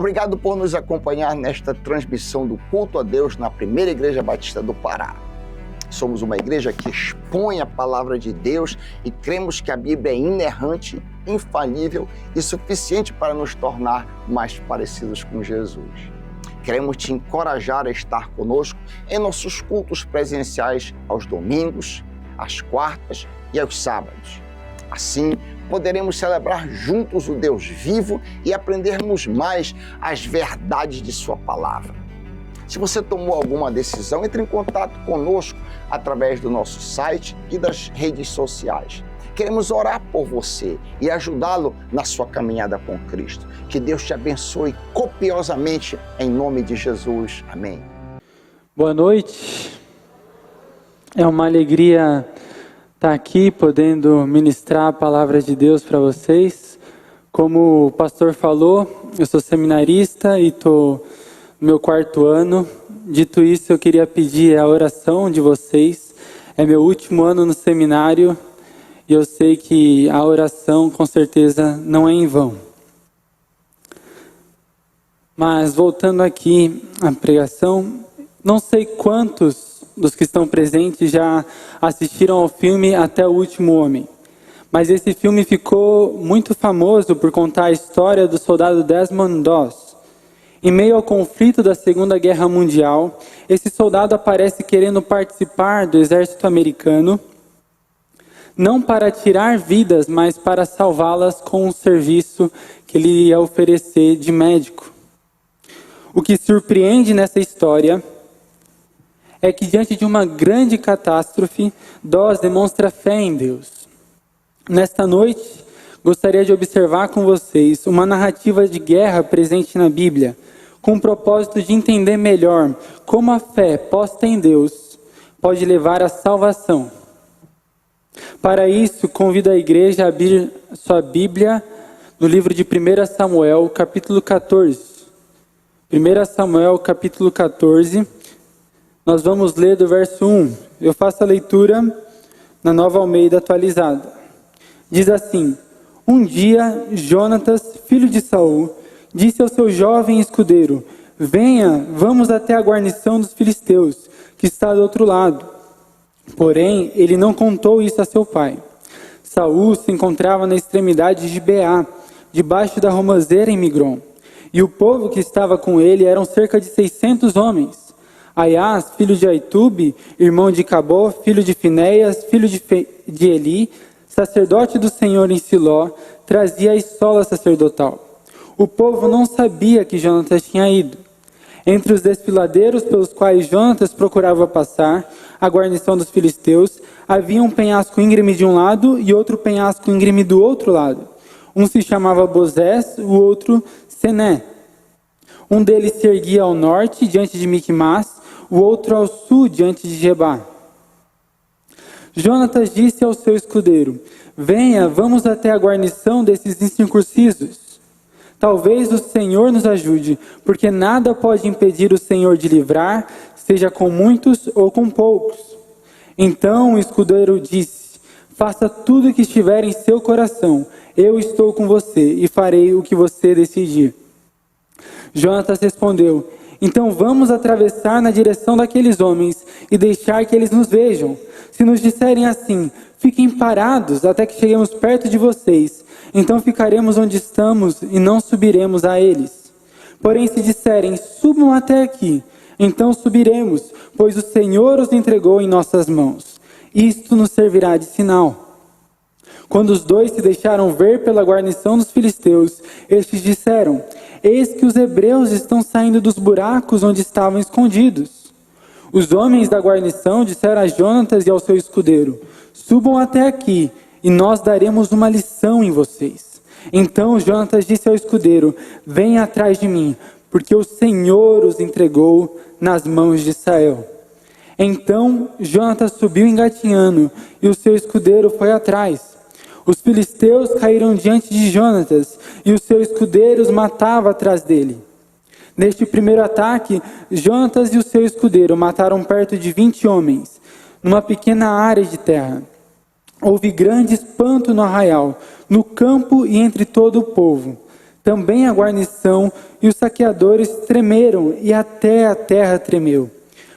Obrigado por nos acompanhar nesta transmissão do culto a Deus na Primeira Igreja Batista do Pará. Somos uma igreja que expõe a palavra de Deus e cremos que a Bíblia é inerrante, infalível e suficiente para nos tornar mais parecidos com Jesus. Queremos te encorajar a estar conosco em nossos cultos presenciais aos domingos, às quartas e aos sábados. Assim, poderemos celebrar juntos o Deus vivo e aprendermos mais as verdades de sua palavra. Se você tomou alguma decisão, entre em contato conosco através do nosso site e das redes sociais. Queremos orar por você e ajudá-lo na sua caminhada com Cristo. Que Deus te abençoe copiosamente em nome de Jesus. Amém. Boa noite. É uma alegria estar aqui podendo ministrar a palavra de Deus para vocês. Como o pastor falou, eu sou seminarista e estou no meu 4º ano. Dito isso, eu queria pedir a oração de vocês. É meu último ano no seminário e eu sei que a oração com certeza não é em vão. Mas voltando aqui à pregação, não sei quantos dos que estão presentes já assistiram ao filme Até o Último Homem. Mas esse filme ficou muito famoso por contar a história do soldado Desmond Doss. Em meio ao conflito da Segunda Guerra Mundial, esse soldado aparece querendo participar do exército americano, não para tirar vidas, mas para salvá-las com um serviço que ele ia oferecer de médico. O que surpreende nessa história é que diante de uma grande catástrofe, Doss demonstra fé em Deus. Nesta noite, gostaria de observar com vocês uma narrativa de guerra presente na Bíblia, com o propósito de entender melhor como a fé posta em Deus pode levar à salvação. Para isso, convido a igreja a abrir sua Bíblia no livro de 1 Samuel, capítulo 14. 1 Samuel, capítulo 14. Nós vamos ler do verso 1. Eu faço a leitura na Nova Almeida atualizada. Diz assim: Um dia, Jonatas, filho de Saul, disse ao seu jovem escudeiro: Venha, vamos até a guarnição dos filisteus, que está do outro lado. Porém, ele não contou isso a seu pai. Saul se encontrava na extremidade de Gibeá, debaixo da romazeira em Migron. E o povo que estava com ele eram cerca de 600 homens. Aias, filho de Aitube, irmão de Cabó, filho de Finéias, filho de Eli, sacerdote do Senhor em Siló, trazia a estola sacerdotal. O povo não sabia que Jonatas tinha ido. Entre os desfiladeiros pelos quais Jonatas procurava passar, a guarnição dos filisteus, havia um penhasco íngreme de um lado e outro penhasco íngreme do outro lado. Um se chamava Bozés, o outro Sené. Um deles se erguia ao norte, diante de Miquimás, o outro ao sul, diante de Gebá. Jonatas disse ao seu escudeiro: Venha, vamos até a guarnição desses incircuncisos. Talvez o Senhor nos ajude, porque nada pode impedir o Senhor de livrar, seja com muitos ou com poucos. Então o escudeiro disse: Faça tudo o que estiver em seu coração, eu estou com você e farei o que você decidir. Jonatas respondeu: Então vamos atravessar na direção daqueles homens e deixar que eles nos vejam. Se nos disserem assim: Fiquem parados até que cheguemos perto de vocês, então ficaremos onde estamos e não subiremos a eles. Porém, se disserem: Subam até aqui, então subiremos, pois o Senhor os entregou em nossas mãos. Isto nos servirá de sinal. Quando os dois se deixaram ver pela guarnição dos filisteus, estes disseram: Eis que os hebreus estão saindo dos buracos onde estavam escondidos. Os homens da guarnição disseram a Jonatas e ao seu escudeiro: Subam até aqui, e nós daremos uma lição em vocês. Então Jonatas disse ao escudeiro: Venha atrás de mim, porque o Senhor os entregou nas mãos de Sael. Então Jonatas subiu engatinhando, e o seu escudeiro foi atrás. Os filisteus caíram diante de Jonatas, e o seu escudeiro os matava atrás dele. Neste primeiro ataque, Jonatas e o seu escudeiro mataram perto de 20 homens, numa pequena área de terra. Houve grande espanto no arraial, no campo e entre todo o povo. Também a guarnição e os saqueadores tremeram, e até a terra tremeu.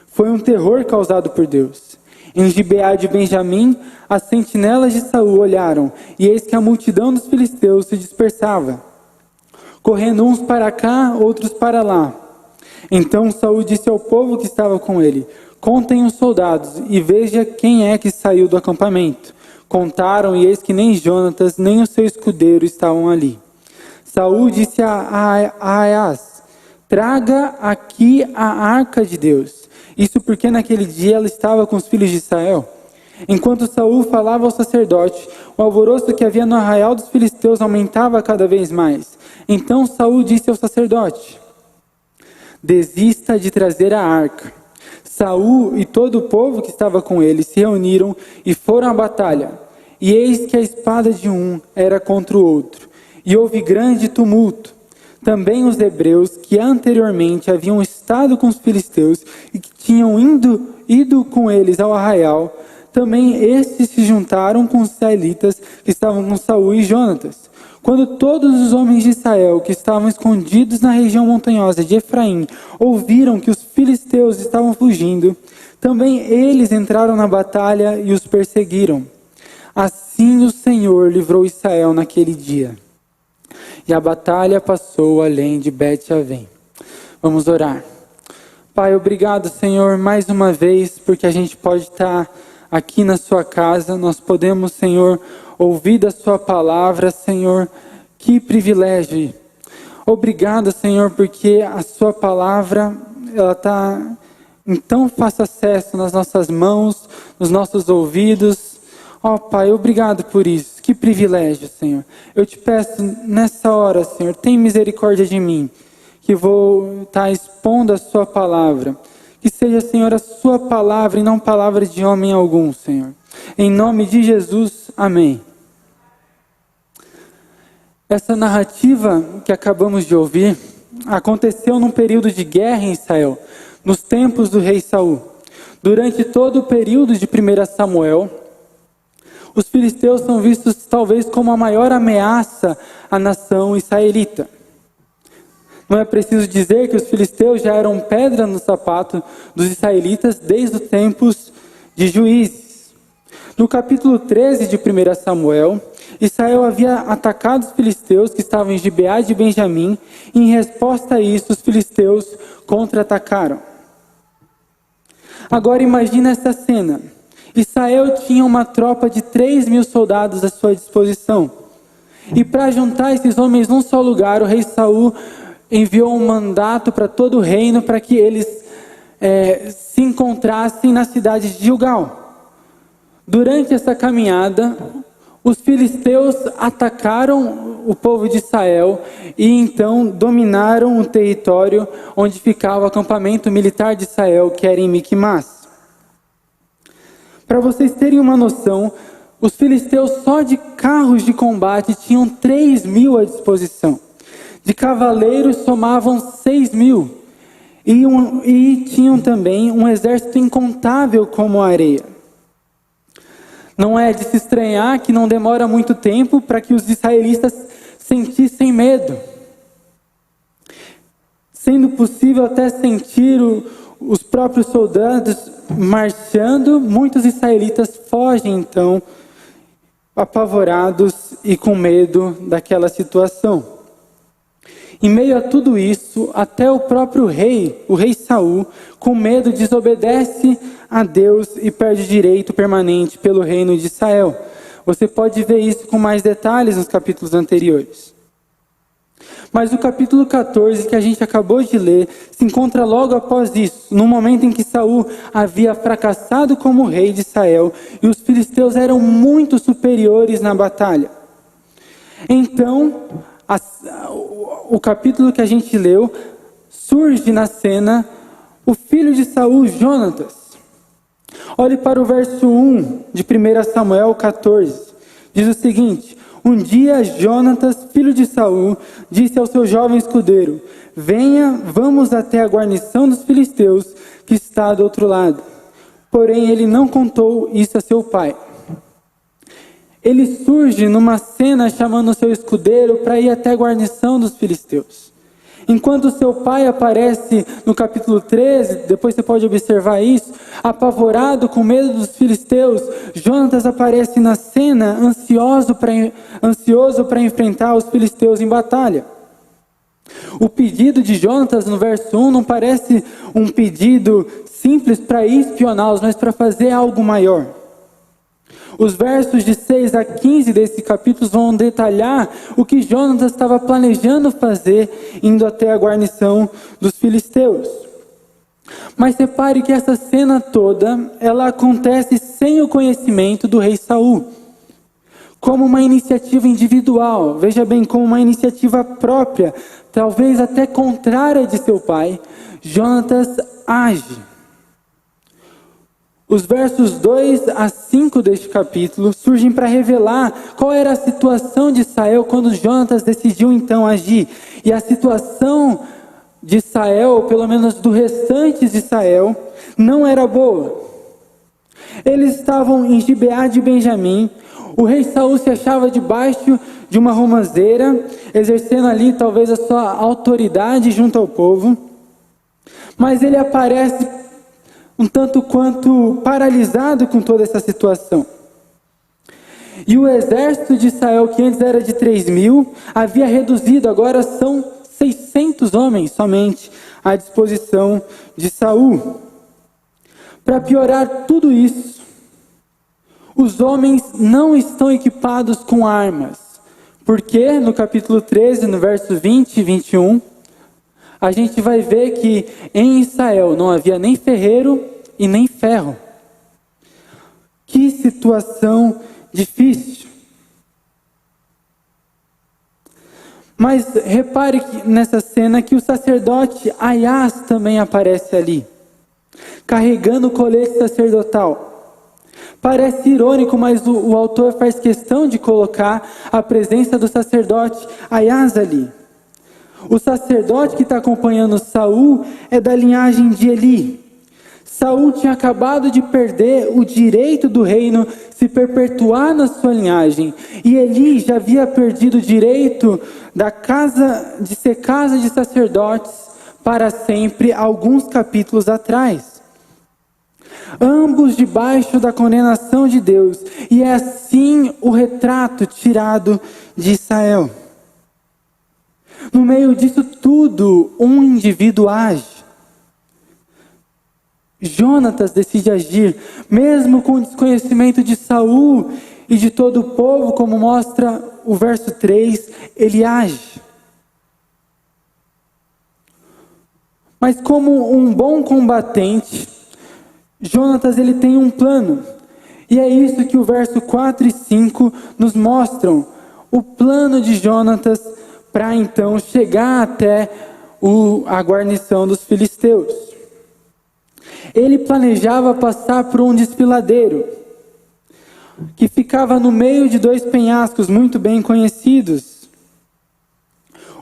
Foi um terror causado por Deus. Em Gibeá de Benjamim, as sentinelas de Saul olharam, e eis que a multidão dos filisteus se dispersava, correndo uns para cá, outros para lá. Então Saul disse ao povo que estava com ele: contem os soldados, e veja quem é que saiu do acampamento. Contaram, e eis que nem Jonatas, nem o seu escudeiro estavam ali. Saul disse a Ahaz: traga aqui a arca de Deus. Isso porque naquele dia ela estava com os filhos de Israel. Enquanto Saul falava ao sacerdote, o alvoroço que havia no arraial dos filisteus aumentava cada vez mais. Então Saul disse ao sacerdote: desista de trazer a arca. Saul e todo o povo que estava com ele se reuniram e foram à batalha. E eis que a espada de um era contra o outro, e houve grande tumulto. Também os hebreus que anteriormente haviam estado com os filisteus e que tinham ido com eles ao arraial, também estes se juntaram com os israelitas que estavam com Saul e Jonatas. Quando todos os homens de Israel que estavam escondidos na região montanhosa de Efraim ouviram que os filisteus estavam fugindo, também eles entraram na batalha e os perseguiram. Assim o Senhor livrou Israel naquele dia. E a batalha passou além de Bet-Avém. Vamos orar. Pai, obrigado, Senhor, mais uma vez, porque a gente pode estar aqui na sua casa. Nós podemos, Senhor, ouvir da sua palavra, Senhor. Que privilégio. Obrigado, Senhor, porque a sua palavra, ela está em tão fácil acesso nas nossas mãos, nos nossos ouvidos. Ó Pai, obrigado por isso. Que privilégio, Senhor. Eu te peço nessa hora, Senhor, tem misericórdia de mim, que vou estar expondo a sua palavra. Que seja, Senhor, a sua palavra e não palavra de homem algum, Senhor. Em nome de Jesus, amém. Essa narrativa que acabamos de ouvir aconteceu num período de guerra em Israel, nos tempos do rei Saul. Durante todo o período de 1 Samuel, os filisteus são vistos talvez como a maior ameaça à nação israelita. Não é preciso dizer que os filisteus já eram pedra no sapato dos israelitas desde os tempos de Juízes. No capítulo 13 de 1 Samuel, Israel havia atacado os filisteus que estavam em Gibeá de Benjamim, e em resposta a isso, os filisteus contra-atacaram. Agora imagina essa cena. Israel tinha uma tropa de 3.000 soldados à sua disposição. E para juntar esses homens num só lugar, o rei Saul enviou um mandato para todo o reino para que eles se encontrassem na cidade de Gilgal. Durante essa caminhada, os filisteus atacaram o povo de Israel e então dominaram o território onde ficava o acampamento militar de Israel, que era em Miquimás. Para vocês terem uma noção, os filisteus só de carros de combate tinham 3.000 à disposição. De cavaleiros somavam 6.000. E tinham também um exército incontável como a areia. Não é de se estranhar que não demora muito tempo para que os israelitas sentissem medo. Sendo possível até sentir os próprios soldados marchando, muitos israelitas fogem então, apavorados e com medo daquela situação. Em meio a tudo isso, até o próprio rei, o rei Saul, com medo desobedece a Deus e perde direito permanente pelo reino de Israel. Você pode ver isso com mais detalhes nos capítulos anteriores. Mas o capítulo 14, que a gente acabou de ler, se encontra logo após isso, no momento em que Saul havia fracassado como rei de Israel e os filisteus eram muito superiores na batalha. Então, o capítulo que a gente leu, surge na cena o filho de Saul, Jonatas. Olhe para o verso 1 de 1 Samuel 14. Diz o seguinte: um dia Jonatas, filho de Saul, disse ao seu jovem escudeiro: venha, vamos até a guarnição dos filisteus que está do outro lado. Porém ele não contou isso a seu pai. ele surge numa cena chamando seu escudeiro para ir até a guarnição dos filisteus. Enquanto seu pai aparece no capítulo 13, depois você pode observar isso, apavorado, com medo dos filisteus, Jonatas aparece na cena ansioso para enfrentar os filisteus em batalha. O pedido de Jonatas no verso 1 não parece um pedido simples para espioná-los, mas para fazer algo maior. Os versos de 6 a 15 desse capítulo vão detalhar o que Jonatas estava planejando fazer, indo até a guarnição dos filisteus. Mas repare que essa cena toda, ela acontece sem o conhecimento do rei Saul. Como uma iniciativa individual, veja bem, como uma iniciativa própria, talvez até contrária de seu pai, Jonatas age. Os versos 2 a 5 deste capítulo surgem para revelar qual era a situação de Israel quando Jonatas decidiu então agir. E a situação de Israel, pelo menos do restante de Israel, não era boa. Eles estavam em Gibeá de Benjamim. O rei Saul se achava debaixo de uma romazeira, exercendo ali talvez a sua autoridade junto ao povo. Mas ele aparece um tanto quanto paralisado com toda essa situação. E o exército de Israel, que antes era de 3.000, havia reduzido, agora são 600 homens somente à disposição de Saul. Para piorar tudo isso, os homens não estão equipados com armas. Porque no capítulo 13, no verso 20 e 21, a gente vai ver que em Israel não havia nem ferreiro e nem ferro. Que situação difícil. Mas repare que nessa cena que o sacerdote Aias também aparece ali, carregando o colete sacerdotal. Parece irônico, mas o autor faz questão de colocar a presença do sacerdote Aias ali. O sacerdote que está acompanhando Saul é da linhagem de Eli. Saul tinha acabado de perder o direito do reino se perpetuar na sua linhagem. E Eli já havia perdido o direito de ser casa de sacerdotes para sempre, alguns capítulos atrás. Ambos debaixo da condenação de Deus. E é assim o retrato tirado de Israel. No meio disso tudo, um indivíduo age. Jonatas decide agir, mesmo com o desconhecimento de Saul e de todo o povo, como mostra o verso 3, ele age. Mas como um bom combatente, Jonatas ele tem um plano. E é isso que o verso 4 e 5 nos mostram. O plano de Jonatas para então chegar até a guarnição dos filisteus. Ele planejava passar por um desfiladeiro, que ficava no meio de dois penhascos muito bem conhecidos.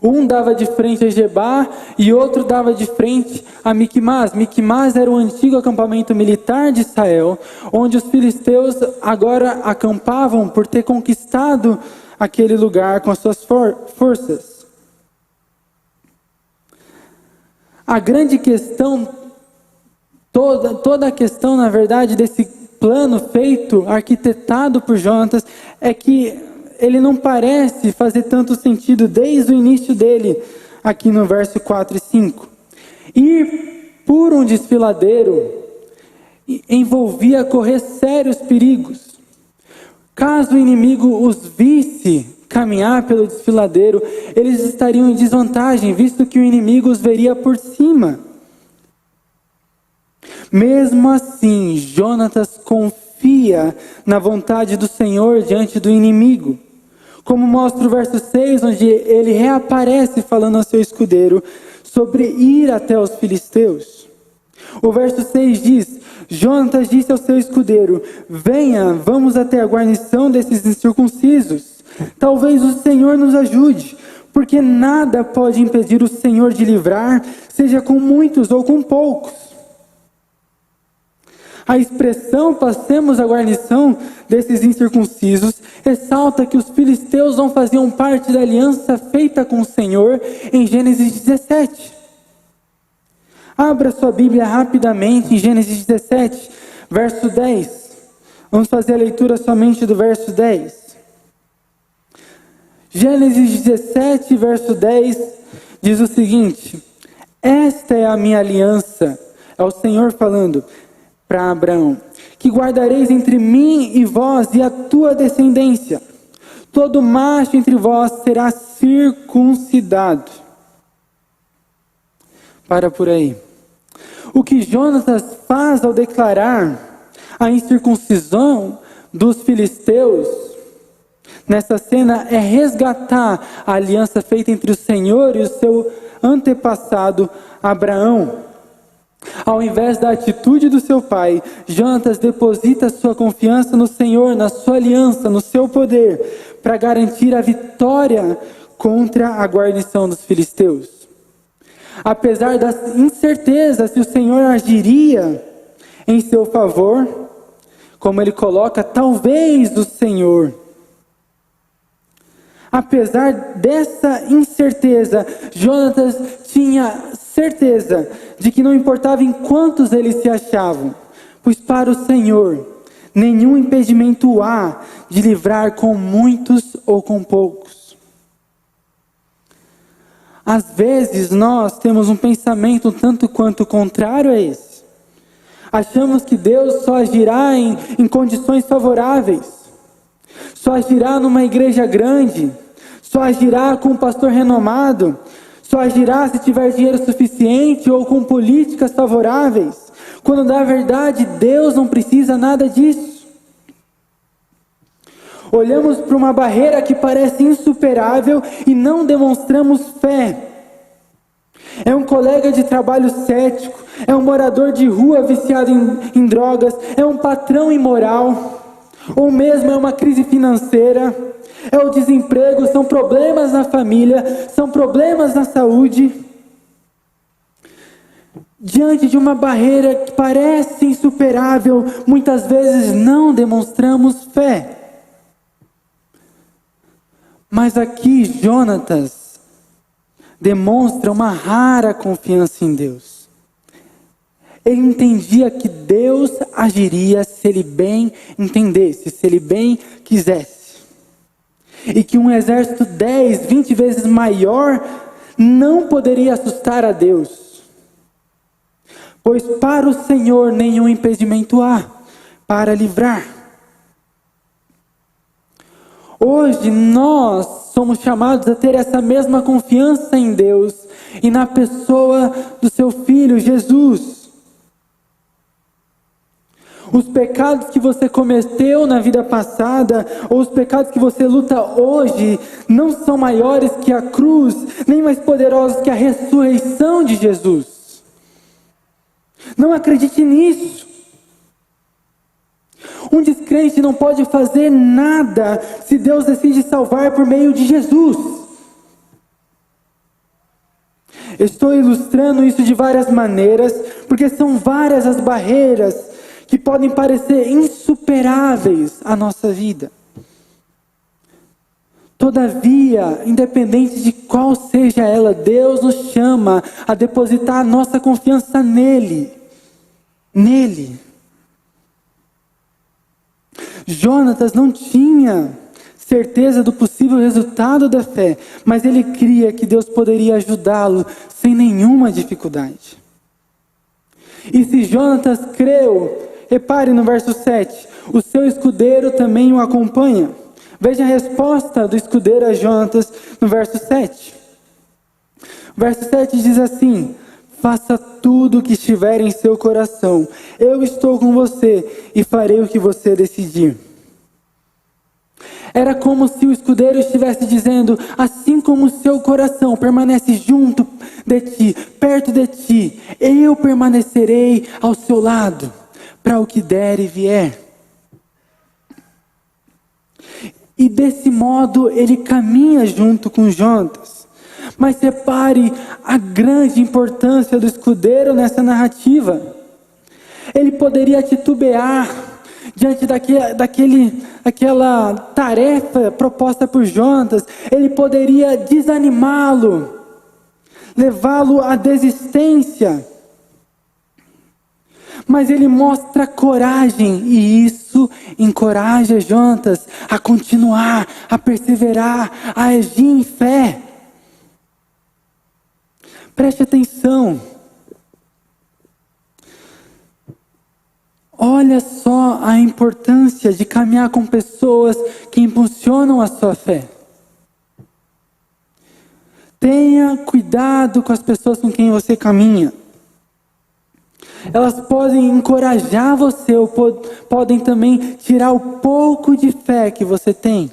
Um dava de frente a Gebá e outro dava de frente a Miquimás. Miquimás era o antigo acampamento militar de Israel, onde os filisteus agora acampavam por ter conquistado aquele lugar com as suas forças. A grande questão, toda a questão, na verdade, desse plano feito, arquitetado por Jonatas, é que ele não parece fazer tanto sentido desde o início dele, aqui no verso 4 e 5. Ir por um desfiladeiro envolvia correr sérios perigos. Caso o inimigo os visse caminhar pelo desfiladeiro, eles estariam em desvantagem, visto que o inimigo os veria por cima. Mesmo assim, Jonatas confia na vontade do Senhor diante do inimigo. Como mostra o verso 6, onde ele reaparece falando ao seu escudeiro sobre ir até os filisteus. O verso 6 diz: Jonatas disse ao seu escudeiro: venha, vamos até a guarnição desses incircuncisos. Talvez o Senhor nos ajude, porque nada pode impedir o Senhor de livrar, seja com muitos ou com poucos. A expressão passemos a guarnição desses incircuncisos ressalta que os filisteus não faziam parte da aliança feita com o Senhor em Gênesis 17. Abra sua Bíblia rapidamente em Gênesis 17, verso 10. Vamos fazer a leitura somente do verso 10. Gênesis 17, verso 10, diz o seguinte: esta é a minha aliança, é o Senhor falando para Abraão, que guardareis entre mim e vós e a tua descendência. Todo macho entre vós será circuncidado. Para por aí. O que Jonatas faz ao declarar a incircuncisão dos filisteus nessa cena é resgatar a aliança feita entre o Senhor e o seu antepassado Abraão. Ao invés da atitude do seu pai, Jonatas deposita sua confiança no Senhor, na sua aliança, no seu poder, para garantir a vitória contra a guarnição dos filisteus. Apesar da incerteza se o Senhor agiria em seu favor, como ele coloca, talvez o Senhor. Apesar dessa incerteza, Jonatas tinha certeza de que não importava em quantos eles se achavam, pois para o Senhor nenhum impedimento há de livrar com muitos ou com poucos. Às vezes nós temos um pensamento tanto quanto contrário a esse. Achamos que Deus só agirá em condições favoráveis, só agirá numa igreja grande, só agirá com um pastor renomado, só agirá se tiver dinheiro suficiente ou com políticas favoráveis, quando na verdade Deus não precisa nada disso. Olhamos para uma barreira que parece insuperável e não demonstramos fé. É um colega de trabalho cético, é um morador de rua viciado em drogas, é um patrão imoral, ou mesmo é uma crise financeira, é o desemprego, são problemas na família, são problemas na saúde. Diante de uma barreira que parece insuperável, muitas vezes não demonstramos fé. Mas aqui Jonatas demonstra uma rara confiança em Deus. Ele entendia que Deus agiria se ele bem entendesse, se ele bem quisesse. E que um exército 10, 20 vezes maior não poderia assustar a Deus. Pois para o Senhor nenhum impedimento há para livrar. Hoje nós somos chamados a ter essa mesma confiança em Deus e na pessoa do seu Filho Jesus. Os pecados que você cometeu na vida passada, ou os pecados que você luta hoje, não são maiores que a cruz, nem mais poderosos que a ressurreição de Jesus. Não acredite nisso. Um descrente não pode fazer nada se Deus decide salvar por meio de Jesus. Estou ilustrando isso de várias maneiras, porque são várias as barreiras que podem parecer insuperáveis à nossa vida. Todavia, independente de qual seja ela, Deus nos chama a depositar a nossa confiança nele. Nele. Jonatas não tinha certeza do possível resultado da fé, mas ele cria que Deus poderia ajudá-lo sem nenhuma dificuldade. E se Jonatas creu, repare no verso 7, o seu escudeiro também o acompanha. Veja a resposta do escudeiro a Jonatas no verso 7. O verso 7 diz assim: faça tudo o que estiver em seu coração, eu estou com você e farei o que você decidir. Era como se o escudeiro estivesse dizendo: assim como o seu coração permanece junto de ti, perto de ti, eu permanecerei ao seu lado, para o que der e vier. E desse modo ele caminha junto com Jonatas. Mas repare a grande importância do escudeiro nessa narrativa. Ele poderia titubear diante daquela tarefa proposta por Jonatas. Ele poderia desanimá-lo, levá-lo à desistência. Mas ele mostra coragem, e isso encoraja Jonatas a continuar, a perseverar, a agir em fé. Preste atenção. Olha só a importância de caminhar com pessoas que impulsionam a sua fé. Tenha cuidado com as pessoas com quem você caminha. Elas podem encorajar você ou podem também tirar o pouco de fé que você tem.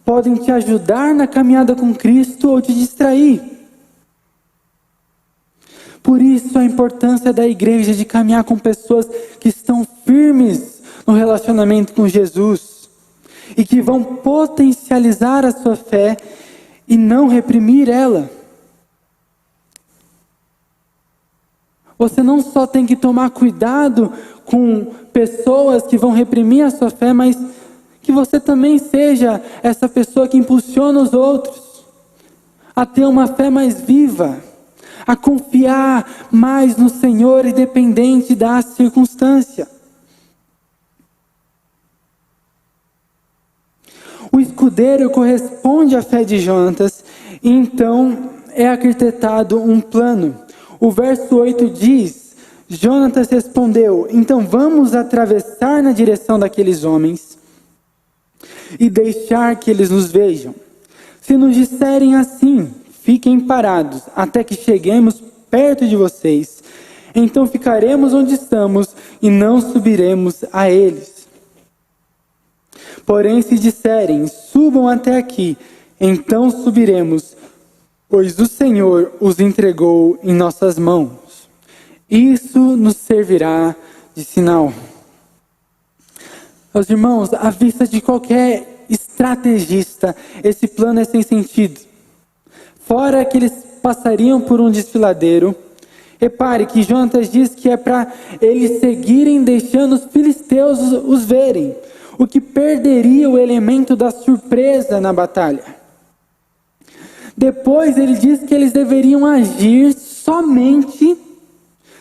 Podem te ajudar na caminhada com Cristo ou te distrair. Por isso a importância da igreja de caminhar com pessoas que estão firmes no relacionamento com Jesus e que vão potencializar a sua fé e não reprimir ela. Você não só tem que tomar cuidado com pessoas que vão reprimir a sua fé, mas que você também seja essa pessoa que impulsiona os outros a ter uma fé mais viva, a confiar mais no Senhor, independente da circunstância. O escudeiro corresponde à fé de Jonatas, e então é arquitetado um plano. O verso 8 diz: Jonatas respondeu: então vamos atravessar na direção daqueles homens e deixar que eles nos vejam. Se nos disserem assim, fiquem parados até que cheguemos perto de vocês. Então ficaremos onde estamos e não subiremos a eles. Porém, se disserem, subam até aqui, então subiremos, pois o Senhor os entregou em nossas mãos. Isso nos servirá de sinal. Meus irmãos, à vista de qualquer estrategista, esse plano é sem sentido. Fora que eles passariam por um desfiladeiro, repare que Jonatas diz que é para eles seguirem deixando os filisteus os verem, o que perderia o elemento da surpresa na batalha. Depois ele diz que eles deveriam agir somente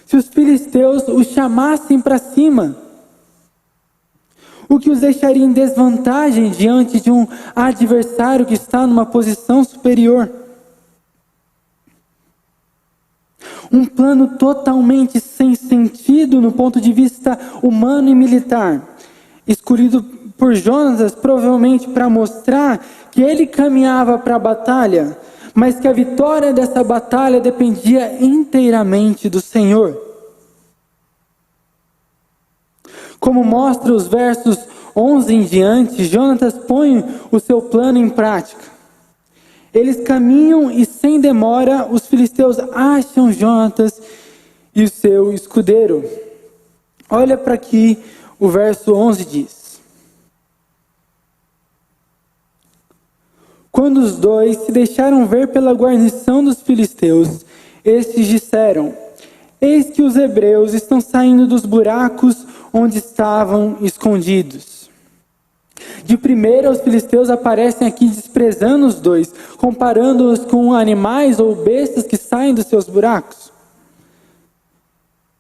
se os filisteus os chamassem para cima, o que os deixaria em desvantagem diante de um adversário que está numa posição superior. Um plano totalmente sem sentido no ponto de vista humano e militar, escolhido por Jonatas provavelmente para mostrar que ele caminhava para a batalha, mas que a vitória dessa batalha dependia inteiramente do Senhor. Como mostra os versos 11 em diante, Jonatas põe o seu plano em prática. Eles caminham e sem demora os filisteus acham Jonatas e o seu escudeiro. Olha para aqui, o verso 11 diz: quando os dois se deixaram ver pela guarnição dos filisteus, estes disseram: eis que os hebreus estão saindo dos buracos onde estavam escondidos. De primeira, os filisteus aparecem aqui desprezando os dois, comparando-os com animais ou bestas que saem dos seus buracos.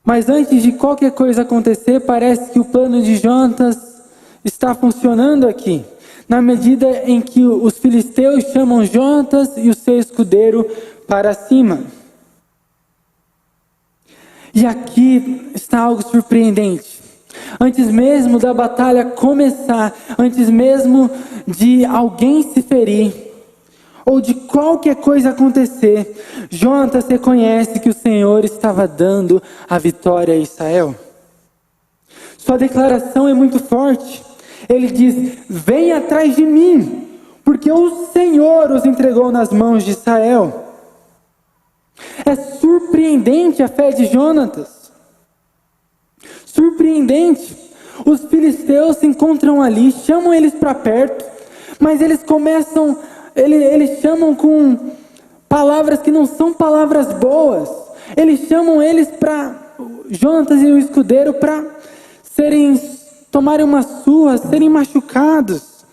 Mas antes de qualquer coisa acontecer, parece que o plano de Jonatas está funcionando aqui, na medida em que os filisteus chamam Jonatas e o seu escudeiro para cima. E aqui está algo surpreendente. Antes mesmo da batalha começar, antes mesmo de alguém se ferir, ou de qualquer coisa acontecer, Jonatas reconhece que o Senhor estava dando a vitória a Israel. Sua declaração é muito forte. Ele diz: vem atrás de mim, porque o Senhor os entregou nas mãos de Israel. É surpreendente a fé de Jonatas. Surpreendente. Os filisteus se encontram ali, chamam eles para perto, mas eles chamam com palavras que não são palavras boas. Eles chamam eles para, Jonatas e o escudeiro, para tomarem uma surra, serem machucados.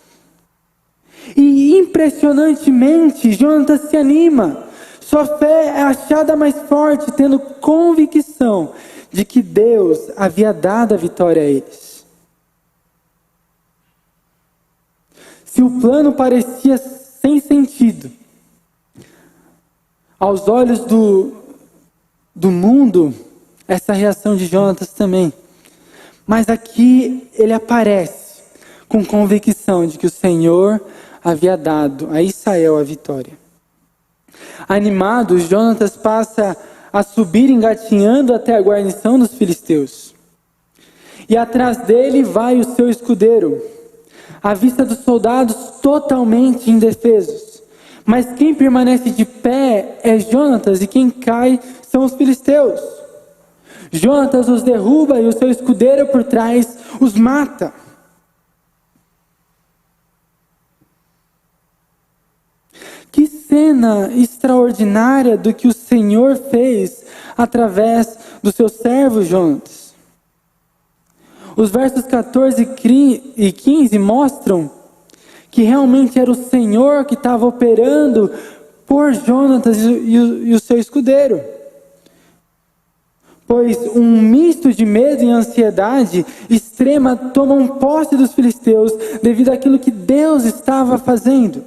E impressionantemente, Jonatas se anima. Sua fé é achada mais forte, tendo convicção de que Deus havia dado a vitória a eles. Se o plano parecia sem sentido, aos olhos do mundo, essa reação de Jonatas também. Mas aqui ele aparece com convicção de que o Senhor havia dado a Israel a vitória. Animado, Jonatas passa a subir engatinhando até a guarnição dos filisteus. E atrás dele vai o seu escudeiro, à vista dos soldados totalmente indefesos. Mas quem permanece de pé é Jonatas, e quem cai são os filisteus. Jonatas os derruba e o seu escudeiro por trás os mata. Que cena extraordinária do que o Senhor fez através do seu servo Jonatas. Os versos 14 e 15 mostram que realmente era o Senhor que estava operando por Jonatas e o seu escudeiro. Pois um misto de medo e ansiedade extrema tomam posse dos filisteus devido àquilo que Deus estava fazendo.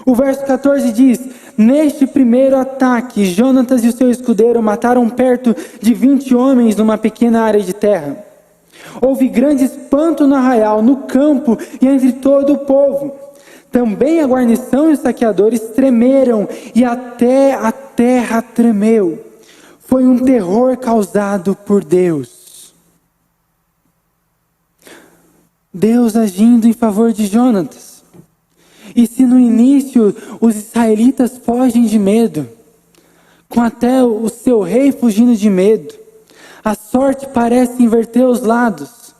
O verso 14 diz: neste primeiro ataque, Jonatas e o seu escudeiro mataram perto de 20 homens numa pequena área de terra. Houve grande espanto no arraial, no campo e entre todo o povo. Também a guarnição e os saqueadores tremeram e até a terra tremeu. Foi um terror causado por Deus. Deus agindo em favor de Jonatas. E se no início os israelitas fogem de medo, com até o seu rei fugindo de medo, a sorte parece inverter os lados.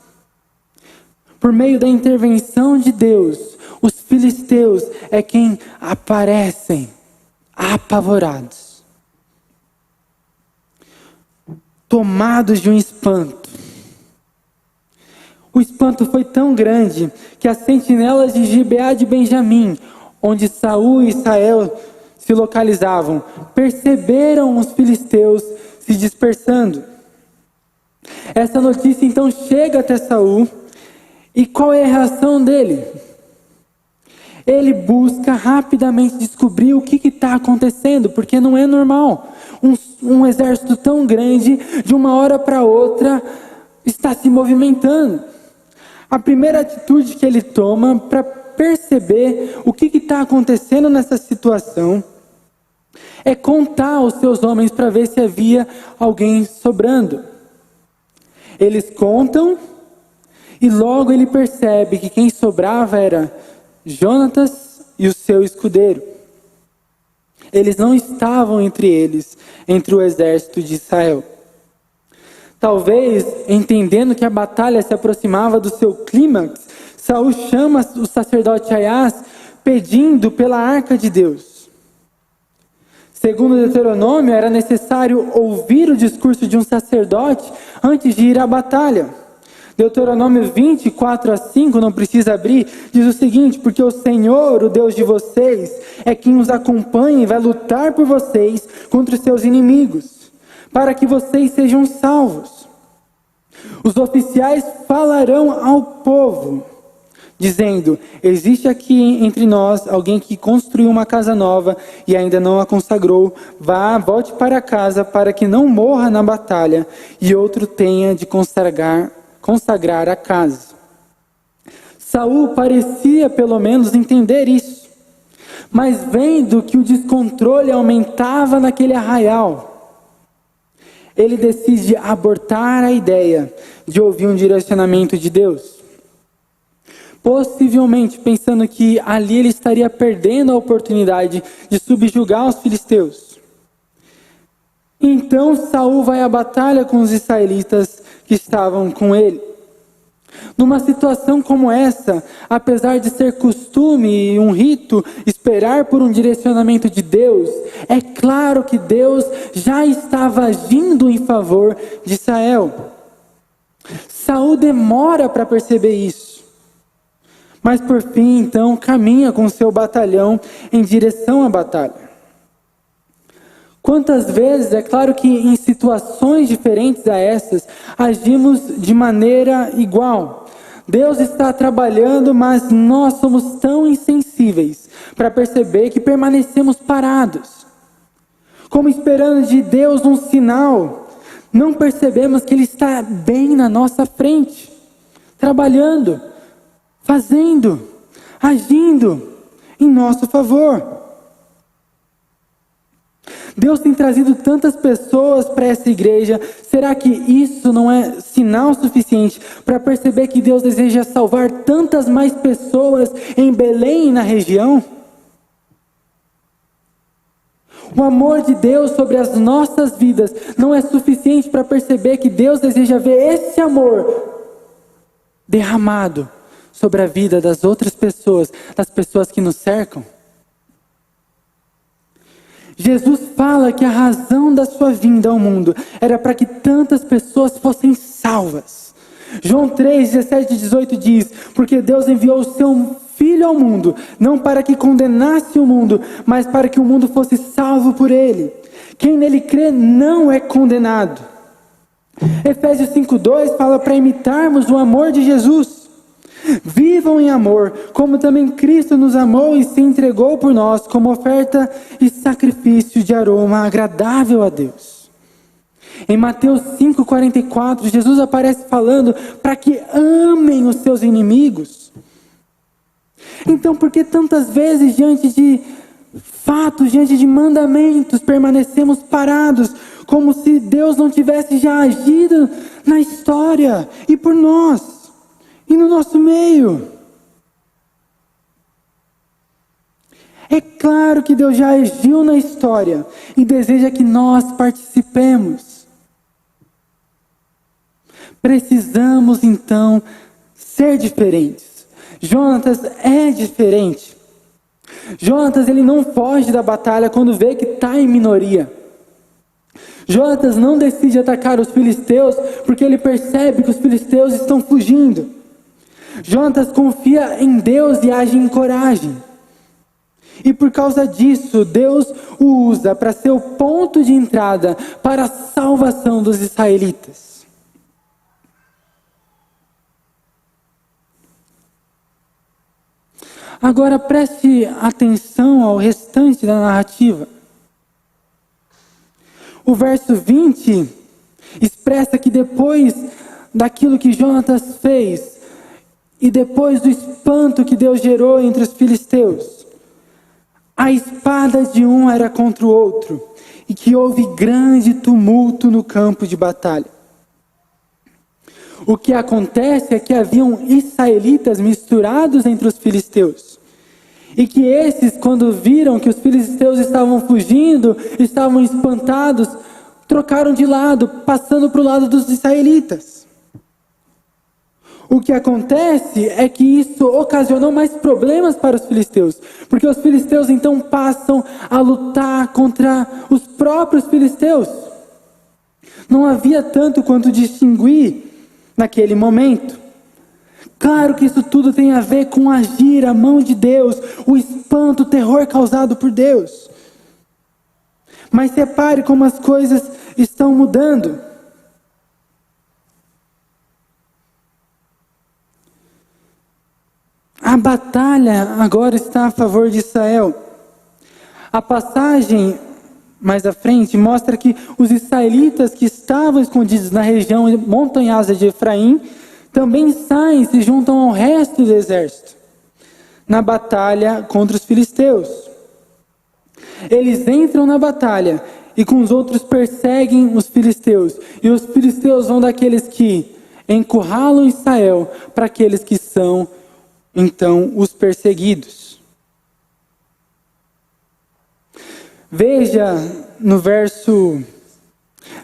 Por meio da intervenção de Deus, os filisteus é quem aparecem apavorados, tomados de um espanto. O espanto foi tão grande que as sentinelas de Gibeá de Benjamim, onde Saul e Israel se localizavam, perceberam os filisteus se dispersando. Essa notícia então chega até Saul, e qual é a reação dele? Ele busca rapidamente descobrir o que está acontecendo, porque não é normal. Um exército tão grande, de uma hora para outra, está se movimentando. A primeira atitude que ele toma para perceber o que está acontecendo nessa situação é contar aos seus homens para ver se havia alguém sobrando. Eles contam e logo ele percebe que quem sobrava era Jonatas e o seu escudeiro. Eles não estavam entre eles, entre o exército de Israel. Talvez, entendendo que a batalha se aproximava do seu clímax, Saul chama o sacerdote Aias pedindo pela arca de Deus. Segundo Deuteronômio, era necessário ouvir o discurso de um sacerdote antes de ir à batalha. Deuteronômio 20, 4-5, não precisa abrir, diz o seguinte: porque o Senhor, o Deus de vocês, é quem os acompanha e vai lutar por vocês contra os seus inimigos, para que vocês sejam salvos. Os oficiais falarão ao povo, dizendo: existe aqui entre nós alguém que construiu uma casa nova e ainda não a consagrou. Volte para casa para que não morra na batalha e outro tenha de consagrar a casa. Saul parecia pelo menos entender isso, mas vendo que o descontrole aumentava naquele arraial, ele decide abortar a ideia de ouvir um direcionamento de Deus. Possivelmente pensando que ali ele estaria perdendo a oportunidade de subjugar os filisteus. Então Saul vai à batalha com os israelitas que estavam com ele. Numa situação como essa, apesar de ser costume e um rito esperar por um direcionamento de Deus, é claro que Deus já estava agindo em favor de Israel. Saul demora para perceber isso, mas por fim então caminha com seu batalhão em direção à batalha. Quantas vezes, é claro que em situações diferentes a essas, agimos de maneira igual. Deus está trabalhando, mas nós somos tão insensíveis para perceber que permanecemos parados. Como esperando de Deus um sinal, não percebemos que Ele está bem na nossa frente, trabalhando, fazendo, agindo em nosso favor. Deus tem trazido tantas pessoas para essa igreja. Será que isso não é sinal suficiente para perceber que Deus deseja salvar tantas mais pessoas em Belém e na região? O amor de Deus sobre as nossas vidas não é suficiente para perceber que Deus deseja ver esse amor derramado sobre a vida das outras pessoas, das pessoas que nos cercam? Jesus fala que a razão da sua vinda ao mundo era para que tantas pessoas fossem salvas. João 3, 17 e 18 diz: porque Deus enviou o seu Filho ao mundo, não para que condenasse o mundo, mas para que o mundo fosse salvo por ele. Quem nele crê não é condenado. Efésios 5:2 fala para imitarmos o amor de Jesus. Vivam em amor, como também Cristo nos amou e se entregou por nós como oferta e sacrifício de aroma agradável a Deus. Em Mateus 5:44, Jesus aparece falando para que amem os seus inimigos. Então, por que tantas vezes diante de fatos, diante de mandamentos, permanecemos parados, como se Deus não tivesse já agido na história e por nós? E no nosso meio? É claro que Deus já agiu na história e deseja que nós participemos. Precisamos então ser diferentes. Jonatas é diferente. Jonatas, ele não foge da batalha quando vê que está em minoria. Jonatas não decide atacar os filisteus porque ele percebe que os filisteus estão fugindo. Jonatas confia em Deus e age em coragem. E por causa disso, Deus o usa para ser o ponto de entrada para a salvação dos israelitas. Agora preste atenção ao restante da narrativa. O verso 20 expressa que depois daquilo que Jonatas fez, e depois do espanto que Deus gerou entre os filisteus, a espada de um era contra o outro, e que houve grande tumulto no campo de batalha. O que acontece é que haviam israelitas misturados entre os filisteus, e que esses, quando viram que os filisteus estavam fugindo, estavam espantados, trocaram de lado, passando para o lado dos israelitas. O que acontece é que isso ocasionou mais problemas para os filisteus, porque os filisteus então passam a lutar contra os próprios filisteus. Não havia tanto quanto distinguir naquele momento. Claro que isso tudo tem a ver com agir a mão de Deus, o espanto, o terror causado por Deus. Mas repare como as coisas estão mudando. A batalha agora está a favor de Israel. A passagem mais à frente mostra que os israelitas que estavam escondidos na região montanhosa de Efraim também saem e se juntam ao resto do exército na batalha contra os filisteus. Eles entram na batalha e com os outros perseguem os filisteus. E os filisteus vão daqueles que encurralam Israel para aqueles que são então os perseguidos. Veja no verso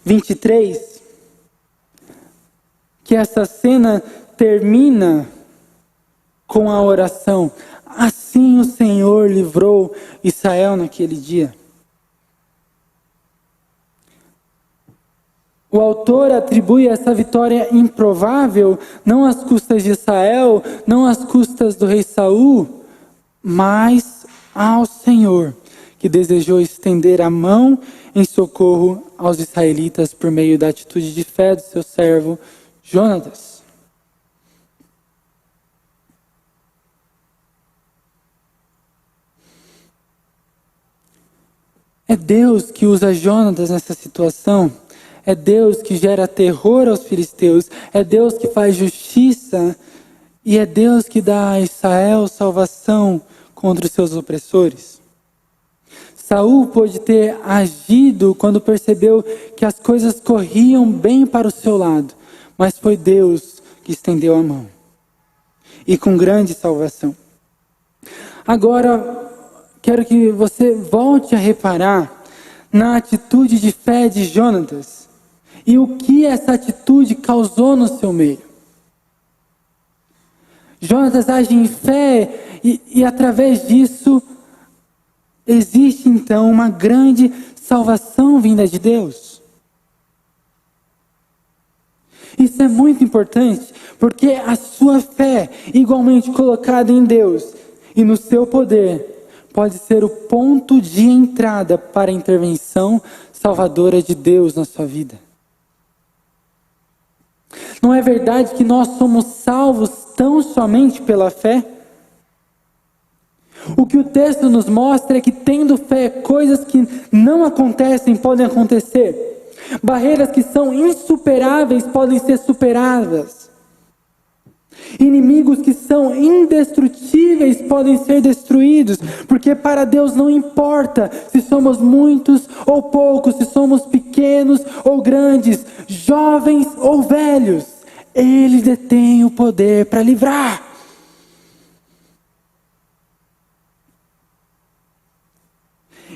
23 que essa cena termina com a oração: assim o Senhor livrou Israel naquele dia. O autor atribui essa vitória improvável não às custas de Israel, não às custas do rei Saul, mas ao Senhor, que desejou estender a mão em socorro aos israelitas por meio da atitude de fé do seu servo Jonatas. É Deus que usa Jonatas nessa situação. É Deus que gera terror aos filisteus. É Deus que faz justiça. E é Deus que dá a Israel salvação contra os seus opressores. Saul pôde ter agido quando percebeu que as coisas corriam bem para o seu lado. Mas foi Deus que estendeu a mão. E com grande salvação. Agora, quero que você volte a reparar na atitude de fé de Jonatas. E o que essa atitude causou no seu meio. Jonatas age em fé e através disso existe então uma grande salvação vinda de Deus. Isso é muito importante, porque a sua fé, igualmente colocada em Deus e no seu poder, pode ser o ponto de entrada para a intervenção salvadora de Deus na sua vida. Não é verdade que nós somos salvos tão somente pela fé? O que o texto nos mostra é que, tendo fé, coisas que não acontecem podem acontecer. Barreiras que são insuperáveis podem ser superadas. Inimigos que são indestrutíveis podem ser destruídos, porque para Deus não importa se somos muitos ou poucos, se somos pequenos ou grandes, jovens ou velhos, Ele detém o poder para livrar.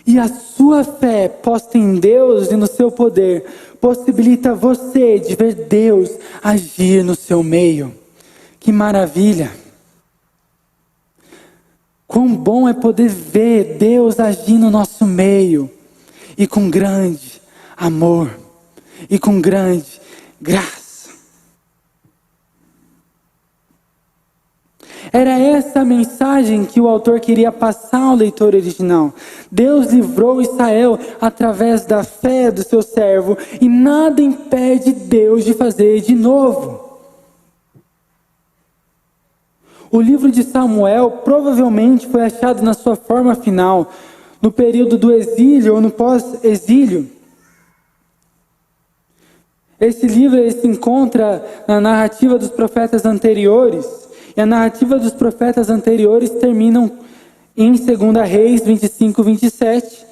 E a sua fé posta em Deus e no seu poder possibilita você de ver Deus agir no seu meio. Que maravilha! Quão bom é poder ver Deus agir no nosso meio, e com grande amor, e com grande graça. Era essa a mensagem que o autor queria passar ao leitor original. Deus livrou Israel através da fé do seu servo, e nada impede Deus de fazer de novo. O livro de Samuel provavelmente foi achado na sua forma final, no período do exílio ou no pós-exílio. Esse livro se encontra na narrativa dos profetas anteriores, e a narrativa dos profetas anteriores terminam em 2 Reis 25, 27,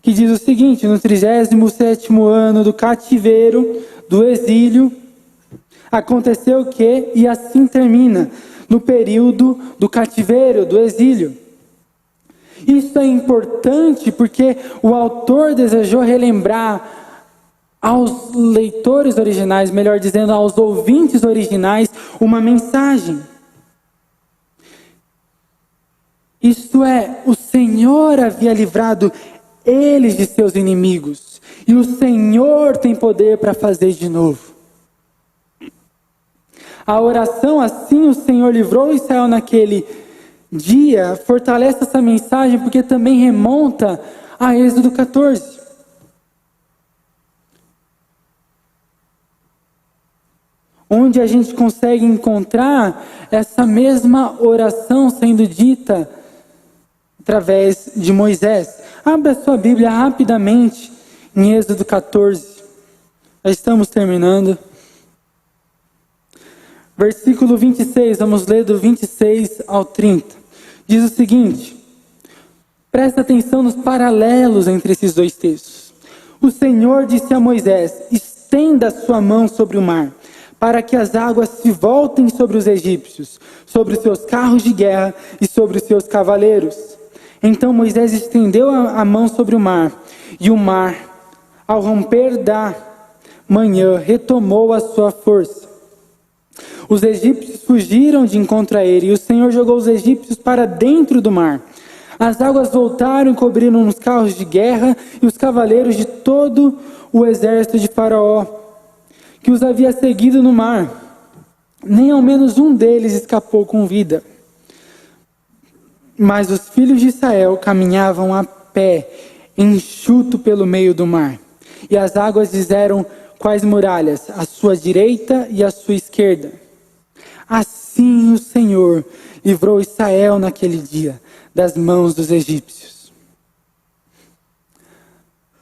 que diz o seguinte: no 37º ano do cativeiro, do exílio, aconteceu que, e assim termina, no período do cativeiro, do exílio. Isso é importante porque o autor desejou relembrar aos leitores originais, melhor dizendo, aos ouvintes originais, uma mensagem. Isto é, o Senhor havia livrado eles de seus inimigos, e o Senhor tem poder para fazer de novo. A oração, assim o Senhor livrou Israel naquele dia, fortalece essa mensagem porque também remonta a Êxodo 14. Onde a gente consegue encontrar essa mesma oração sendo dita através de Moisés. Abra sua Bíblia rapidamente em Êxodo 14. Já estamos terminando. Versículo 26, vamos ler do 26 ao 30. Diz o seguinte: presta atenção nos paralelos entre esses dois textos. O Senhor disse a Moisés: estenda sua mão sobre o mar, para que as águas se voltem sobre os egípcios, sobre os seus carros de guerra e sobre os seus cavaleiros. Então Moisés estendeu a mão sobre o mar, e o mar, ao romper da manhã, retomou a sua força. Os egípcios fugiram de encontro a ele, e o Senhor jogou os egípcios para dentro do mar. As águas voltaram e cobriram os carros de guerra e os cavaleiros de todo o exército de Faraó, que os havia seguido no mar. Nem ao menos um deles escapou com vida. Mas os filhos de Israel caminhavam a pé, enxuto pelo meio do mar. E as águas fizeram quais muralhas? À sua direita e à sua esquerda. Assim o Senhor livrou Israel naquele dia das mãos dos egípcios.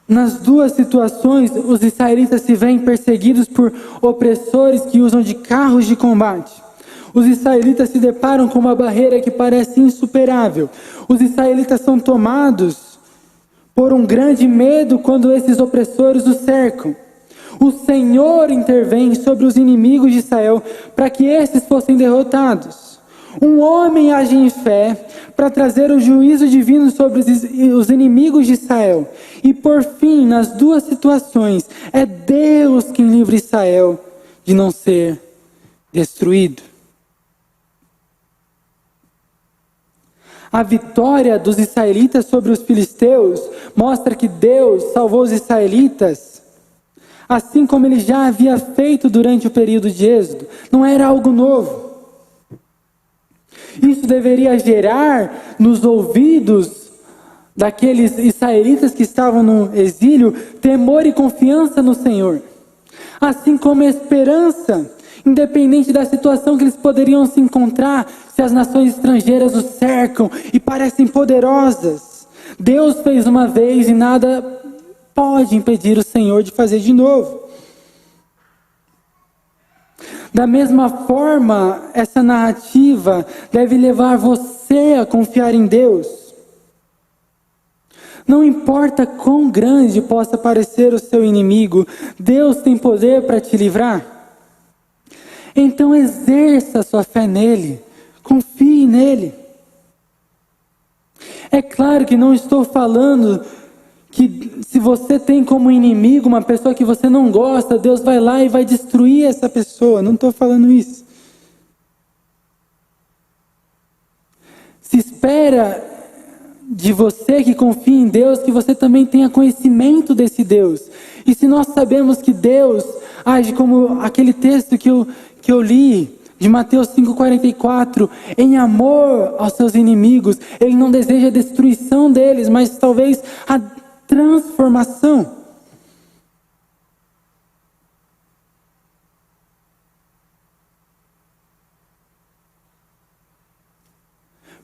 Nas duas situações, os israelitas se veem perseguidos por opressores que usam de carros de combate. Os israelitas se deparam com uma barreira que parece insuperável. Os israelitas são tomados por um grande medo quando esses opressores os cercam. O Senhor intervém sobre os inimigos de Israel para que esses fossem derrotados. Um homem age em fé para trazer o juízo divino sobre os inimigos de Israel. E por fim, nas duas situações, é Deus quem livra Israel de não ser destruído. A vitória dos israelitas sobre os filisteus mostra que Deus salvou os israelitas, assim como ele já havia feito durante o período de Êxodo. Não era algo novo. Isso deveria gerar nos ouvidos daqueles israelitas que estavam no exílio temor e confiança no Senhor, assim como esperança, independente da situação que eles poderiam se encontrar. Se as nações estrangeiras os cercam e parecem poderosas, Deus fez uma vez e nada pode impedir o Senhor de fazer de novo. Da mesma forma, essa narrativa deve levar você a confiar em Deus. Não importa quão grande possa parecer o seu inimigo, Deus tem poder para te livrar. Então exerça sua fé nele, confie nele. É claro que não estou falando que se você tem como inimigo uma pessoa que você não gosta, Deus vai lá e vai destruir essa pessoa. Não estou falando isso. Se espera de você que confia em Deus, que você também tenha conhecimento desse Deus. E se nós sabemos que Deus age como aquele texto que eu li, de Mateus 5,44, em amor aos seus inimigos, Ele não deseja a destruição deles, mas talvez a transformação.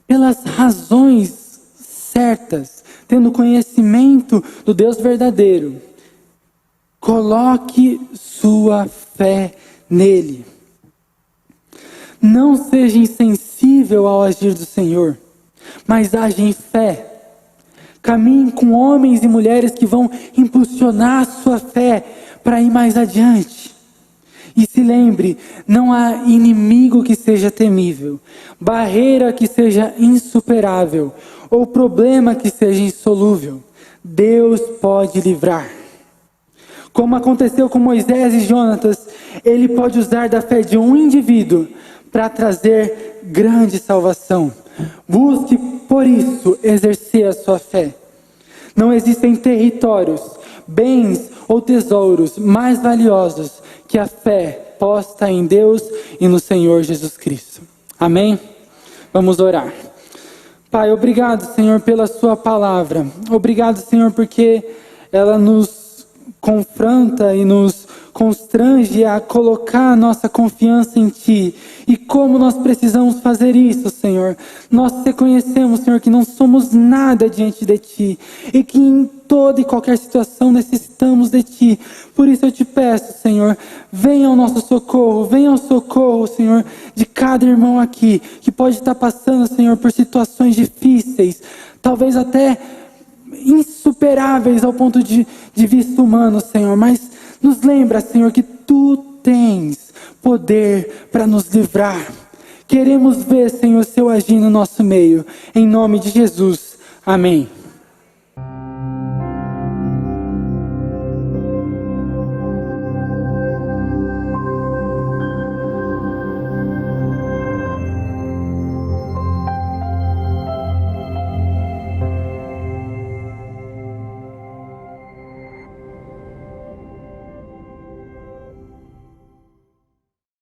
Pelas razões certas, tendo conhecimento do Deus verdadeiro, coloque sua fé nele. Não seja insensível ao agir do Senhor, mas age em fé. Caminhe com homens e mulheres que vão impulsionar a sua fé para ir mais adiante. E se lembre, não há inimigo que seja temível, barreira que seja insuperável, ou problema que seja insolúvel. Deus pode livrar. Como aconteceu com Moisés e Jonatas, Ele pode usar da fé de um indivíduo para trazer grande salvação. Busque, por isso, exercer a sua fé. Não existem territórios, bens ou tesouros mais valiosos que a fé posta em Deus e no Senhor Jesus Cristo. Amém? Vamos orar. Pai, obrigado, Senhor, pela sua palavra. Obrigado, Senhor, porque ela nos confronta e nos constrange a colocar a nossa confiança em Ti. E como nós precisamos fazer isso, Senhor. Nós reconhecemos, Senhor, que não somos nada diante de Ti. E que em toda e qualquer situação necessitamos de Ti. Por isso eu te peço, Senhor, venha ao nosso socorro. Venha ao socorro, Senhor, de cada irmão aqui. Que pode estar passando, Senhor, por situações difíceis. Talvez até insuperáveis ao ponto de vista humano, Senhor. Mas nos lembra, Senhor, que Tu tens poder para nos livrar. Queremos ver, Senhor, Seu agir no nosso meio. Em nome de Jesus. Amém.